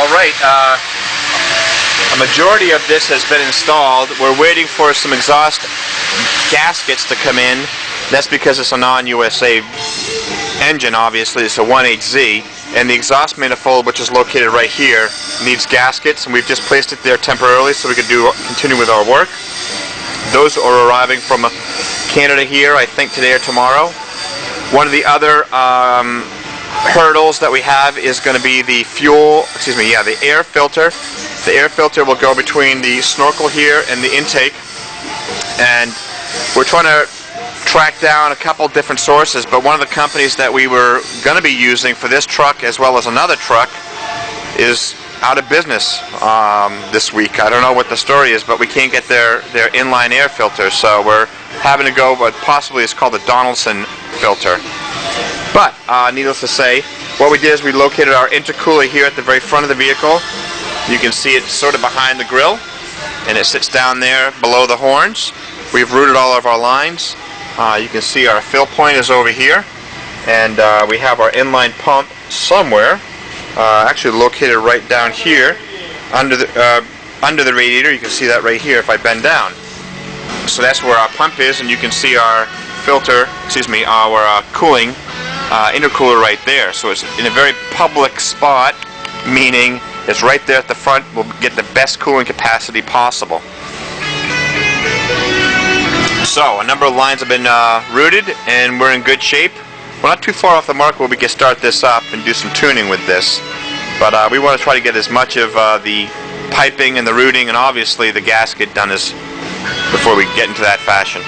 Alright, a majority of this has been installed. We're waiting for some exhaust gaskets to come in. That's because it's a non-USA engine, obviously. It's a 18Z, and the exhaust manifold, which is located right here, needs gaskets, and we've just placed it there temporarily so we can continue with our work. Those are arriving from Canada here, I think today or tomorrow. One of the other hurdles that we have is going to be the the air filter. The air filter will go between the snorkel here and the intake, and we're trying to track down a couple different sources, but one of the companies that we were going to be using for this truck as well as another truck is out of business this week. I don't know what the story is, but we can't get their inline air filter, so we're having to go what possibly is called the Donaldson filter. But needless to say, what we did is we located our intercooler here at the very front of the vehicle. You can see it sort of behind the grill, and it sits down there below the horns. We've routed all of our lines. You can see our fill point is over here, and we have our inline pump somewhere, actually located right down here under the radiator. You can see that right here if I bend down. So that's where our pump is, and you can see our filter, our cooling intercooler right there. So it's in a very public spot, meaning it's right there at the front. We'll get the best cooling capacity possible. So a number of lines have been routed, and we're in good shape. We're not too far off the mark where we can start this up and do some tuning with this, but we want to try to get as much of the piping and the routing and obviously the gasket done before we get into that fashion.